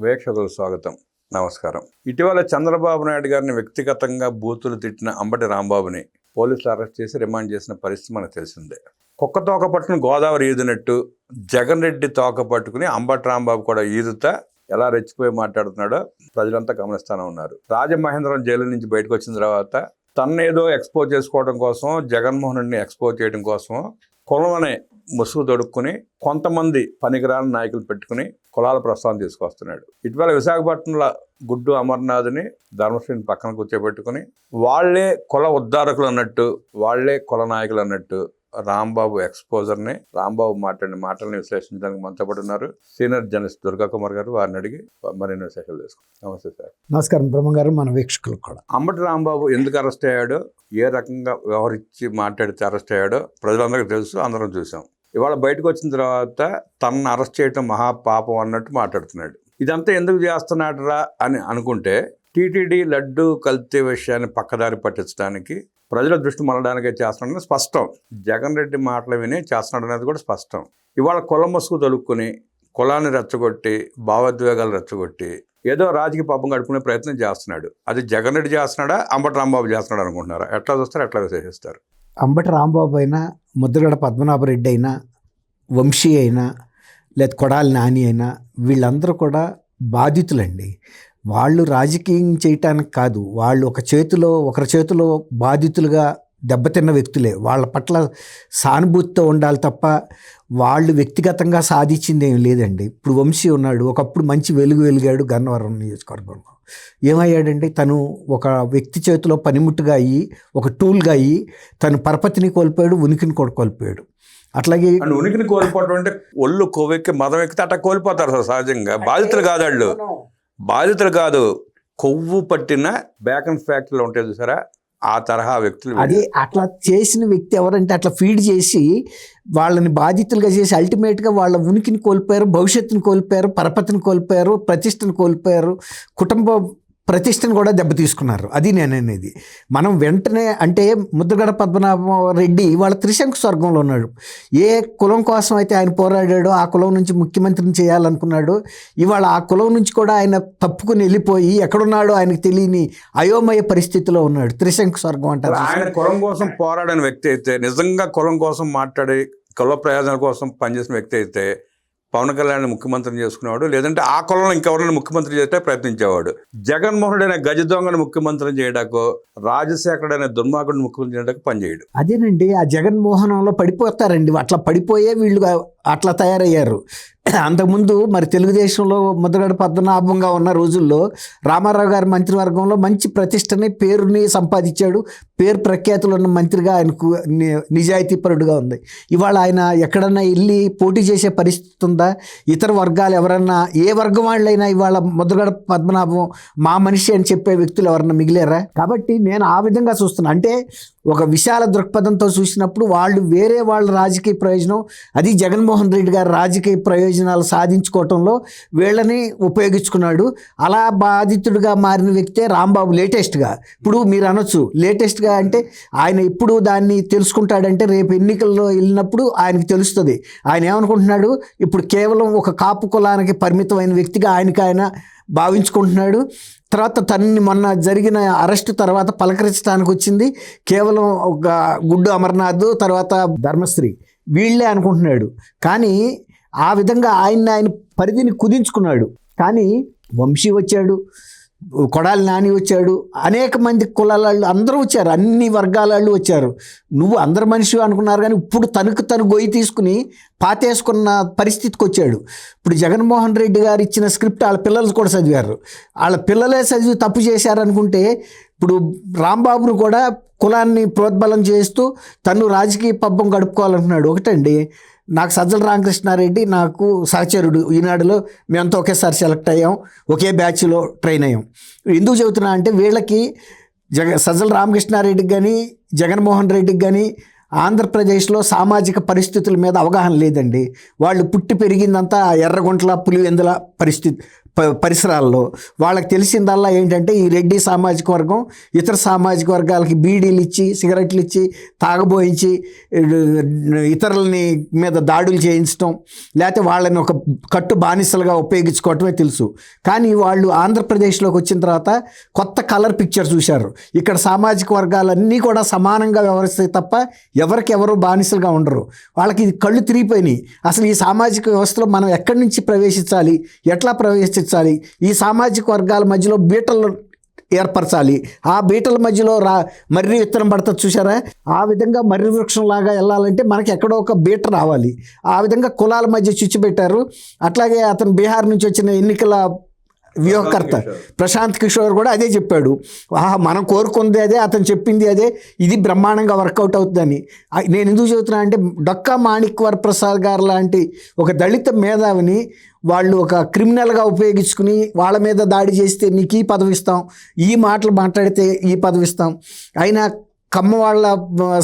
వీక్షకులకు స్వాగతం, నమస్కారం. ఇటీవల చంద్రబాబు నాయుడు గారిని వ్యక్తిగతంగా బూతులు తిట్టిన అంబటి రాంబాబుని పోలీసులు అరెస్ట్ చేసి రిమాండ్ చేసిన పరిస్థితి మనకు తెలిసిందే. కుక్క తోక పట్టుకుని గోదావరి ఈదినట్టు జగన్ రెడ్డి తోక పట్టుకుని అంబటి రాంబాబు కూడా ఈదుతా ఎలా రెచ్చిపోయి మాట్లాడుతున్నాడో ప్రజలంతా గమనిస్తూనే ఉన్నారు. రాజమహేంద్రం జైలు నుంచి బయటకు వచ్చిన తర్వాత తన్నేదో ఎక్స్పోజ్ చేసుకోవడం కోసం, జగన్మోహన్ రెడ్డిని ఎక్స్పోజ్ చేయడం కోసం కులం అనే ముసుగు తొడుక్కుని కొంతమంది పనికిరాని నాయకులు పెట్టుకుని కులాల ప్రస్తావన తీసుకొస్తున్నాడు. ఇటీవల విశాఖపట్నంలో గుడ్డు అమర్నాథ్ని ధర్మశ్రీని పక్కన కూర్చోబెట్టుకుని వాళ్లే కుల ఉద్ధారకులు అన్నట్టు, వాళ్లే కుల నాయకులు అన్నట్టు రాంబాబు ఎక్స్పోజర్ని, రాంబాబు మాట్లాడిన మాటల్ని విశ్లేషించడానికి మనతో పాటు ఉన్నారు సీనియర్ జర్నలిస్ట్ దుర్గా కుమార్ గారు. వారిని అడిగి మరిన్ని విశేషాలు తెలుసుకుంటాం. నమస్తే సార్. నమస్కారం బ్రహ్మ గారు, మన వీక్షకులకు కూడా. అంబటి రాంబాబు ఎందుకు అరెస్ట్ అయ్యాడో, ఏ రకంగా వ్యవహరించి మాట్లాడితే అరెస్ట్ అయ్యాడో ప్రజలందరికీ తెలుసు, అందరం చూసాం. ఇవాళ బయటకు వచ్చిన తర్వాత తనను అరెస్ట్ చేయడం మహాపాపం అన్నట్టు మాట్లాడుతున్నాడు. ఇదంతా ఎందుకు చేస్తున్నాడరా అని అనుకుంటే టీటీడీ లడ్డు కల్తీ విషయాన్ని పక్కదారి పట్టించడానికి, ప్రజల దృష్టి మళ్ళడానికే చేస్తున్నాడని స్పష్టం. జగన్ రెడ్డి మాటలు విని చేస్తున్నాడు అనేది కూడా స్పష్టం. ఇవాళ కుల ముసుగు తొలుక్కుని కులాన్ని రెచ్చగొట్టి, భావోద్వేగాలు రెచ్చగొట్టి ఏదో రాజకీయ పాపం గడుపుకునే ప్రయత్నం చేస్తున్నాడు. అది జగన్ రెడ్డి చేస్తున్నాడా, అంబటి రాంబాబు చేస్తున్నాడు అనుకుంటున్నారా? ఎట్లా చూస్తారు, ఎట్లా విశ్లేషిస్తారు? అంబటి రాంబాబు అయినా, ముద్రగడ పద్మనాభరెడ్డి అయినా, వంశీ అయినా, లేదా కొడాలి నాని అయినా, వీళ్ళందరూ కూడా బాధితులండి. వాళ్ళు రాజకీయం చేయటానికి కాదు, వాళ్ళు ఒకరి చేతిలో బాధితులుగా దెబ్బతిన్న వ్యక్తులే. వాళ్ళ పట్ల సానుభూతితో ఉండాలి తప్ప వాళ్ళు వ్యక్తిగతంగా సాధించింది ఏం లేదండి. ఇప్పుడు వంశీ ఉన్నాడు, ఒకప్పుడు మంచి వెలిగాడు గన్నవరం నియోజకవర్గంలో. ఏమయ్యాడండి? తను ఒక వ్యక్తి చేతిలో పనిముట్టుగా అయ్యి, ఒక టూల్గా అయ్యి తను పరపతిని కోల్పోయాడు, ఉనికిని కూడా కోల్పోయాడు. అట్లాగే ఉనికిని కోల్పోవడం అంటే ఒళ్ళు కొవ్వెక్కి మదం ఎక్కితే అట్లా కోల్పోతారు సార్. సహజంగా బాధితులు కాదు వాళ్ళు, బాధితులు కాదు, కొవ్వు పట్టిన బేకన్ ఫ్యాక్టరీలో ఉంటాయి చూసారా, ఆ తరహా వ్యక్తులు. అది అట్లా చేసిన వ్యక్తి ఎవరంటే అట్లా ఫీడ్ చేసి వాళ్ళని బాధితులుగా చేసి అల్టిమేట్గా వాళ్ళ ఉనికిని కోల్పోయారు, భవిష్యత్తుని కోల్పోయారు, పరపతిని కోల్పోయారు, ప్రతిష్టను కోల్పోయారు, కుటుంబ ప్రతిష్టను కూడా దెబ్బతీసుకున్నారు. అది నేను అనేది. మనం వెంటనే అంటే ముద్రగడ పద్మనాభరెడ్డి వాళ్ళ త్రిశంకు స్వర్గంలో ఉన్నాడు. ఏ కులం కోసం అయితే ఆయన పోరాడాడో, ఆ కులం నుంచి ముఖ్యమంత్రిని చేయాలనుకున్నాడు, ఇవాళ ఆ కులం నుంచి కూడా ఆయన తప్పుకుని వెళ్ళిపోయి ఎక్కడున్నాడో ఆయనకు తెలియని అయోమయ పరిస్థితిలో ఉన్నాడు. త్రిశంకు స్వర్గం అంటారు. ఆయన కులం కోసం పోరాడిన వ్యక్తి అయితే, నిజంగా కులం కోసం మాట్లాడి కుల ప్రయోజనాల కోసం పనిచేసిన వ్యక్తి అయితే పవన్ కళ్యాణ్ ముఖ్యమంత్రిని చేసుకునేవాడు, లేదంటే ఆ కులంలో ఇంకెవరైనా ముఖ్యమంత్రి చేస్తే ప్రయత్నించేవాడు. జగన్మోహన్ రెడ్డి గజ దొంగను ముఖ్యమంత్రిని చేయడాకో, రాజశేఖర్ అనే దుర్మార్గుడిని ముఖ్యమంత్రి చేయడానికి పనిచేయడు. అదేనండి, ఆ జగన్మోహనంలో పడిపోతారండి. అట్లా పడిపోయే వీళ్ళు అట్లా తయారయ్యారు. అంతకుముందు మరి తెలుగుదేశంలో ముద్రగడ పద్మనాభంగా ఉన్న రోజుల్లో రామారావు గారి మంత్రివర్గంలో మంచి ప్రతిష్టని, పేరుని సంపాదించాడు. పేరు ప్రఖ్యాతులు ఉన్న మంత్రిగా ఆయనకు నిజాయితీపరుడుగా ఉంది. ఇవాళ ఆయన ఎక్కడన్నా వెళ్ళి పోటీ చేసే పరిస్థితి ఉందా? ఇతర వర్గాలు ఎవరన్నా, ఏ వర్గం వాళ్ళైనా ఇవాళ ముద్రగడ పద్మనాభం మా మనిషి అని చెప్పే వ్యక్తులు ఎవరన్నా మిగిలేరా? కాబట్టి నేను ఆ విధంగా చూస్తున్నా. అంటే ఒక విశాల దృక్పథంతో చూసినప్పుడు వాళ్ళు వేరే వాళ్ళ రాజకీయ ప్రయోజనం, అది జగన్మోహన్ రెడ్డి గారి రాజకీయ ప్రయోజనాలు సాధించుకోవటంలో వీళ్ళని ఉపయోగించుకున్నాడు. అలా బాధితుడిగా మారిన వ్యక్తే రాంబాబు లేటెస్ట్గా. ఇప్పుడు మీరు అనొచ్చు లేటెస్ట్గా అంటే ఆయన ఇప్పుడు దాన్ని తెలుసుకుంటాడంటే రేపు ఎన్నికల్లో వెళ్ళినప్పుడు ఆయనకు తెలుస్తుంది. ఆయన ఏమనుకుంటున్నాడు, ఇప్పుడు కేవలం ఒక కాపు కులానికి పరిమితమైన వ్యక్తిగా ఆయన భావించుకుంటున్నాడు. తర్వాత తనని మొన్న జరిగిన అరెస్టు తర్వాత పలకరించడానికి వచ్చింది కేవలం ఒక గుడ్డు అమర్నాథ్, తర్వాత ధర్మశ్రీ, వీళ్ళే అనుకుంటున్నాడు. కానీ ఆ విధంగా ఆయన పరిధిని కుదించుకున్నాడు. కానీ వంశీ వచ్చాడు, కొడాలి నాని వచ్చాడు, అనేక మంది కులాల వాళ్ళు అందరూ వచ్చారు, అన్ని వర్గాల వాళ్ళు వచ్చారు. నువ్వు అందరు మనిషి అనుకున్నారు, కానీ ఇప్పుడు తను గొయ్యి తీసుకుని పాతేసుకున్న పరిస్థితికి వచ్చాడు. ఇప్పుడు జగన్మోహన్ రెడ్డి గారు ఇచ్చిన స్క్రిప్ట్ వాళ్ళ పిల్లలు కూడా చదివారు. వాళ్ళ పిల్లలే చదివి తప్పు చేశారనుకుంటే ఇప్పుడు రాంబాబును కూడా కులాన్ని ప్రోద్బలం చేస్తూ తను రాజకీయ పబ్బం గడుపుకోవాలంటున్నాడు. ఒకటండి, నాకు సజ్జల రామకృష్ణారెడ్డి నాకు సహచరుడు, ఈనాడులో మేమంతా ఒకేసారి సెలెక్ట్ అయ్యాం, ఒకే బ్యాచ్లో ట్రైన్ అయ్యాం. ఎందుకు చెబుతున్నా అంటే వీళ్ళకి సజ్జల రామకృష్ణారెడ్డికి కానీ జగన్మోహన్ రెడ్డికి కానీ ఆంధ్రప్రదేశ్లో సామాజిక పరిస్థితుల మీద అవగాహన లేదండి. వాళ్ళు పుట్టి పెరిగిందంతా ఎర్రగుంట్ల పులివెందుల పరిసరాల్లో వాళ్ళకి తెలిసిందల్లా ఏంటంటే ఈ రెడ్డి సామాజిక వర్గం ఇతర సామాజిక వర్గాలకి బీడీలు ఇచ్చి సిగరెట్లు ఇచ్చి తాగబోయించి ఇతరులని మీద దాడులు చేయించడం, లేకపోతే వాళ్ళని ఒక కట్టు బానిసలుగా ఉపయోగించుకోవటమే తెలుసు. కానీ వాళ్ళు ఆంధ్రప్రదేశ్లోకి వచ్చిన తర్వాత కొత్త కలర్ పిక్చర్ చూశారు. ఇక్కడ సామాజిక వర్గాలన్నీ కూడా సమానంగా వ్యవహరిస్తాయి తప్ప ఎవరికి ఎవరు బానిసలుగా ఉండరు. వాళ్ళకి ఇది కళ్ళు తిరిగిపోయినాయి. అసలు ఈ సామాజిక వ్యవస్థలో మనం ఎక్కడి నుంచి ప్రవేశించాలి, ఎట్లా ప్రవేశించాలి, ఈ సామాజిక వర్గాల మధ్యలో బీటలు ఏర్పరచాలి. ఆ బీటల మధ్యలో మర్రి విత్తనం పడుతుంది చూసారా, ఆ విధంగా మర్రి వృక్షం లాగా వెళ్ళాలంటే మనకి ఎక్కడో ఒక బీట రావాలి. ఆ విధంగా కులాల మధ్య చిచ్చు పెట్టారు. అట్లాగే అతను బీహార్ నుంచి వచ్చిన ఎన్నికల వ్యూహకర్త ప్రశాంత్ కిషోర్ కూడా అదే చెప్పాడు. మనం కోరుకుంది అదే, అతను చెప్పింది అదే, ఇది బ్రహ్మాండంగా వర్కౌట్ అవుతుందని. నేను ఎందుకు చెబుతున్నా అంటే డొక్కా మాణిక్ వరప్రసాద్ గారు లాంటి ఒక దళిత మేధావిని వాళ్ళు ఒక క్రిమినల్గా ఉపయోగించుకుని వాళ్ళ మీద దాడి చేస్తే నీకు ఈ పదవి ఇస్తాం, ఈ మాటలు మాట్లాడితే ఈ పదవి ఇస్తాం, అయినా కమ్మ వాళ్ళ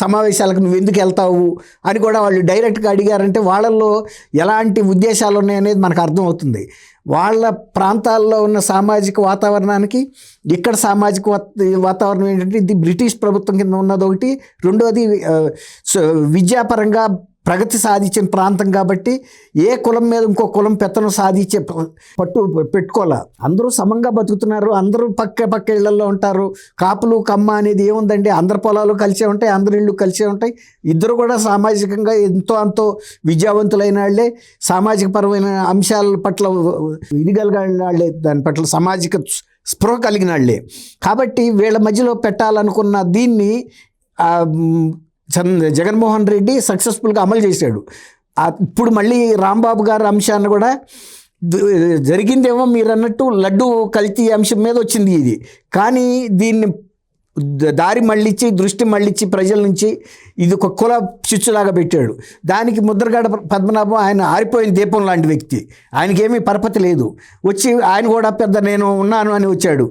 సమావేశాలకు నువ్వు ఎందుకు వెళ్తావు అని కూడా వాళ్ళు డైరెక్ట్గా అడిగారంటే వాళ్ళల్లో ఎలాంటి ఉద్దేశాలు ఉన్నాయనేది మనకు అర్థమవుతుంది. వాళ్ళ ప్రాంతాల్లో ఉన్న సామాజిక వాతావరణానికి ఇక్కడ సామాజిక వాతావరణం ఏంటంటే ఇది బ్రిటిష్ ప్రభుత్వం కింద ఉన్నది ఒకటి, రెండోది విద్యాపరంగా ప్రగతి సాధించిన ప్రాంతం కాబట్టి ఏ కులం మీద ఇంకో కులం పెత్తనం సాధించే పట్టు పెట్టుకోలే. అందరూ సమంగా బతుకుతున్నారు, అందరూ పక్క ఇళ్లలో ఉంటారు. కాపులు కమ్మ అనేది ఏముందండి, అందరి పొలాలు కలిసే ఉంటాయి, అందరి ఇళ్ళు కలిసే ఉంటాయి. ఇద్దరు కూడా సామాజికంగా ఎంతో అంతో విద్యావంతులైన వాళ్ళే, సామాజిక పరమైన అంశాల పట్ల ఇది కలిగిన వాళ్ళే, దాని పట్ల సామాజిక స్పృహ కలిగిన వాళ్ళే. కాబట్టి వీళ్ళ మధ్యలో పెట్టాలనుకున్న దీన్ని జగన్మోహన్ రెడ్డి సక్సెస్ఫుల్గా అమలు చేశాడు. ఇప్పుడు మళ్ళీ రాంబాబు గారి అంశాన్ని కూడా జరిగిందేమో మీరు అన్నట్టు లడ్డు కల్తీ అంశం మీద వచ్చింది ఇది, కానీ దీన్ని దారి మళ్ళించి దృష్టి మళ్ళించి ప్రజల నుంచి ఇది ఒక కుల చిచ్చులాగా పెట్టాడు. దానికి ముద్రగడ పద్మనాభం ఆయన ఆరిపోయిన దీపం లాంటి వ్యక్తి, ఆయనకేమీ పరపతి లేదు. వచ్చి ఆయన కూడా పెద్ద నేను ఉన్నాను అని వచ్చాడు.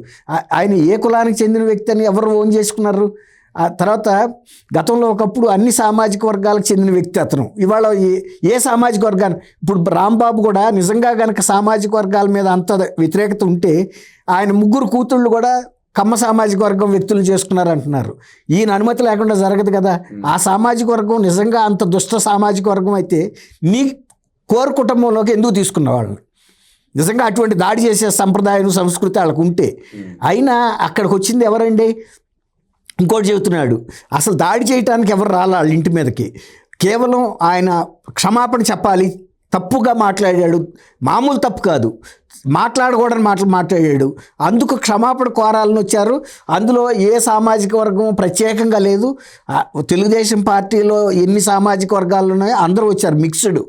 ఆయన ఏ కులానికి చెందిన వ్యక్తి అని ఎవరు ఓన్ చేసుకున్నారు? ఆ తర్వాత గతంలో ఒకప్పుడు అన్ని సామాజిక వర్గాలకు చెందిన వ్యక్తి అతను, ఇవాళ ఏ సామాజిక వర్గాన్ని, ఇప్పుడు రాంబాబు కూడా నిజంగా కనుక సామాజిక వర్గాల మీద అంత వ్యతిరేకత ఉంటే ఆయన ముగ్గురు కూతుళ్ళు కూడా కమ్మ సామాజిక వర్గం వ్యక్తులు చేసుకున్నారంటున్నారు. ఈయన అనుమతి లేకుండా జరగదు కదా. ఆ సామాజిక వర్గం నిజంగా అంత దుష్ట సామాజిక వర్గం అయితే నీ కోర్ కుటుంబంలోకి ఎందుకు తీసుకున్న వాళ్ళని? నిజంగా అటువంటి దాడి చేసే సంప్రదాయం సంస్కృతి వాళ్ళకు ఉంటే, అయినా అక్కడికి వచ్చింది ఎవరండి? ఇంకోటి చెబుతున్నాడు, అసలు దాడి చేయడానికి ఎవరు రాలా వాళ్ళ ఇంటి మీదకి, కేవలం ఆయన క్షమాపణ చెప్పాలి, తప్పుగా మాట్లాడాడు, మామూలు తప్పు కాదు, మాట్లాడకూడని మాటలు మాట్లాడాడు, అందుకు క్షమాపణ కోరాలని వచ్చారు. అందులో ఏ సామాజిక వర్గం ప్రత్యేకంగా లేదు. తెలుగుదేశం పార్టీలో ఎన్ని సామాజిక వర్గాలు ఉన్నాయో అందరూ వచ్చారు, మిక్స్డ్.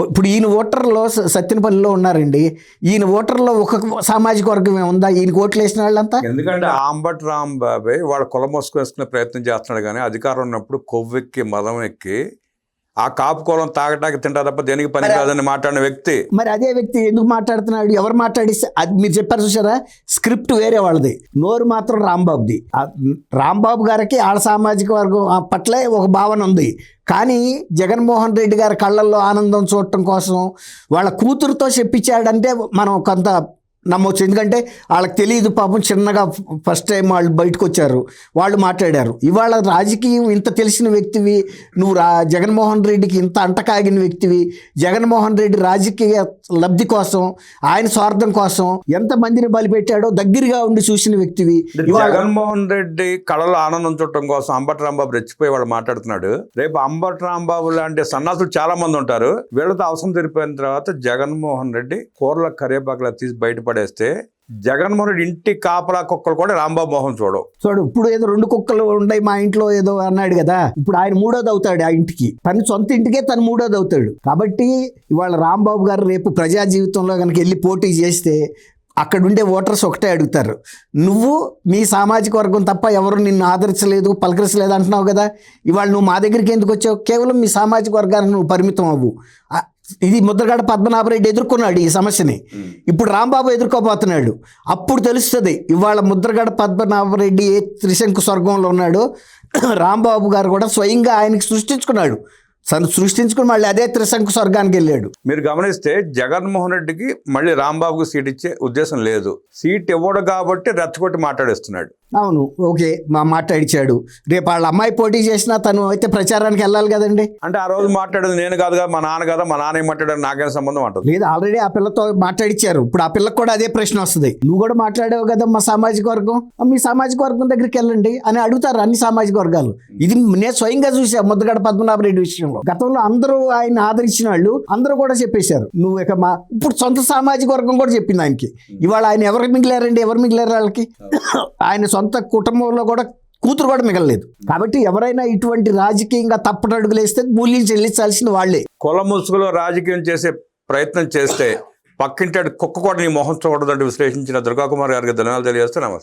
ఇప్పుడు ఈయన ఓటర్లో సత్యనపల్లిలో ఉన్నారండి, ఈయన ఓటర్లో ఒక సామాజిక వర్గం ఉందా ఈయనకి ఓట్లు వేసిన వాళ్ళంతా? ఎందుకంటే అంబటి రాంబాబే వాళ్ళ కులం మోసుకునే ప్రయత్నం చేస్తున్నాడు, కానీ అధికారం ఉన్నప్పుడు కొవ్వెక్కి మదం ఎక్కి ఆ కాపు కులం తాగటానికి తింటా తప్ప దేనికి పని కాదని మాట్లాడిన వ్యక్తి. మరి అదే వ్యక్తి ఎందుకు మాట్లాడుతున్నాడు? ఎవరు మాట్లాడిస్తే అది మీరు చెప్పారు చూసారా, స్క్రిప్ట్ వేరే వాళ్ళది, నోరు మాత్రం రాంబాబుది. రాంబాబు గారికి ఆడ సామాజిక వర్గం పట్లే ఒక భావన ఉంది, కానీ జగన్మోహన్ రెడ్డి గారి కళ్ళల్లో ఆనందం చూడటం కోసం వాళ్ళ కూతురుతో చెప్పించాడంటే మనం కొంత నమ్మొచ్చు. ఎందుకంటే వాళ్ళకి తెలియదు పాపం, చిన్నగా ఫస్ట్ టైం వాళ్ళు బయటకు వచ్చారు, వాళ్ళు మాట్లాడారు. ఇవాళ రాజకీయం ఇంత తెలిసిన వ్యక్తివి నువ్వు, జగన్మోహన్ రెడ్డికి ఇంత అంటకాగిన వ్యక్తివి, జగన్మోహన్ రెడ్డి రాజకీయ లబ్ధి కోసం ఆయన స్వార్థం కోసం ఎంతమందిని బలిపెట్టాడో దగ్గరగా ఉండి చూసిన వ్యక్తివి. జగన్మోహన్ రెడ్డి కళలో ఆనందం చూడటం కోసం అంబటి రాంబాబు రెచ్చిపోయి వాళ్ళు మాట్లాడుతున్నాడు. రేపు అంబటి రాంబాబు లాంటి సన్నాసులు చాలా మంది ఉంటారు, వీళ్ళతో అవసరం తెరిపోయిన తర్వాత జగన్మోహన్ రెడ్డి కూరల కరివేపాకులా తీసి బయటపడేస్తే జగన్మోహన్ రెడ్డి ఇంటి కాపలా కుక్కలు కూడా రాంబాబు మోహన్ చూడు. ఇప్పుడు ఏదో 2 కుక్కలు ఉన్నాయి మా ఇంట్లో ఏదో అన్నాడు కదా, ఇప్పుడు ఆయన 3వది అవుతాడు ఆ ఇంటికి, తన సొంత ఇంటికే తను 3వది అవుతాడు. కాబట్టి ఇవాళ రాంబాబు గారు రేపు ప్రజా జీవితంలో కనుక వెళ్ళి పోటీ చేస్తే అక్కడ ఉండే ఓటర్స్ ఒకటే అడుగుతారు, నువ్వు మీ సామాజిక వర్గం తప్ప ఎవరు నిన్ను ఆదరించలేదు పలకరించలేదు అంటున్నావు కదా, ఇవాళ నువ్వు మా దగ్గరికి ఎందుకు వచ్చావు? కేవలం మీ సామాజిక వర్గానికి నువ్వు పరిమితం అవ్వు. ఇది ముద్రగడ పద్మనాభరెడ్డి ఎదుర్కొన్నాడు ఈ సమస్యని, ఇప్పుడు రాంబాబు ఎదుర్కోబోతున్నాడు. అప్పుడు తెలుస్తుంది ఇవాళ ముద్రగడ పద్మనాభరెడ్డి ఏ త్రిశంకు స్వర్గంలో ఉన్నాడో రాంబాబు గారు కూడా స్వయంగా ఆయనకి సృష్టించుకున్నాడు. సృష్టించుకుని మళ్ళీ అదే త్రిశంకు స్వర్గానికి వెళ్ళాడు. మీరు గమనిస్తే జగన్మోహన్ రెడ్డికి మళ్ళీ రాంబాబుకు సీట్ ఇచ్చే ఉద్దేశం లేదు. సీట్ ఇవ్వడు కాబట్టి రెచ్చగొట్టి మాట్లాడేస్తున్నాడు. అవును, ఓకే, మాట్లాడిచాడు. రేపు వాళ్ళ అమ్మాయి పోటీ చేసినా తను అయితే ప్రచారానికి వెళ్ళాలి కదండి. అంటే ఆ రోజు మాట్లాడేది నేను కాదు కదా, మా నాన్న కదా, మా నాన్న ఏం మాట్లాడారు, నాకేం సంబంధం అంటది. లేదు, ఆల్రెడీ ఆ పిల్లతో మాట్లాడిచ్చారు. ఇప్పుడు ఆ పిల్లకి కూడా అదే ప్రశ్న వస్తుంది. నువ్వు కూడా మాట్లాడావు కదా మా సామాజిక వర్గం, మీ సామాజిక వర్గం దగ్గరికి వెళ్ళండి అని అడుగుతారు అన్ని సామాజిక వర్గాలు. ఇది నేను స్వయంగా చూసా ముద్దగడ పద్మనాభరెడ్డి విషయంలో. గతంలో అందరూ ఆయన ఆదరించిన వాళ్ళు అందరూ కూడా చెప్పేశారు నువ్వు ఇక ఇప్పుడు సొంత సామాజిక వర్గం కూడా చెప్పింది ఆయనకి. ఇవాళ ఆయన ఎవరు మిగిలారండి? ఎవరు మిగిలారు వాళ్ళకి? ఆయన సొంత కుటుంబంలో కూడా కూతురు కూడా మిగలలేదు. కాబట్టి ఎవరైనా ఇటువంటి రాజకీయంగా తప్పటడుగులు వేస్తే మూల్యం చెల్లించాల్సిన వాళ్లే. కుల ముసుగులో రాజకీయం చేసే ప్రయత్నం చేస్తే పక్కింటాడు కుక్క కూడా నీ మొహం చూడదంటూ విశ్లేషించిన దుర్గాకుమార్ గారికి ధన్యవాదాలు తెలియజేస్తే నమస్తే.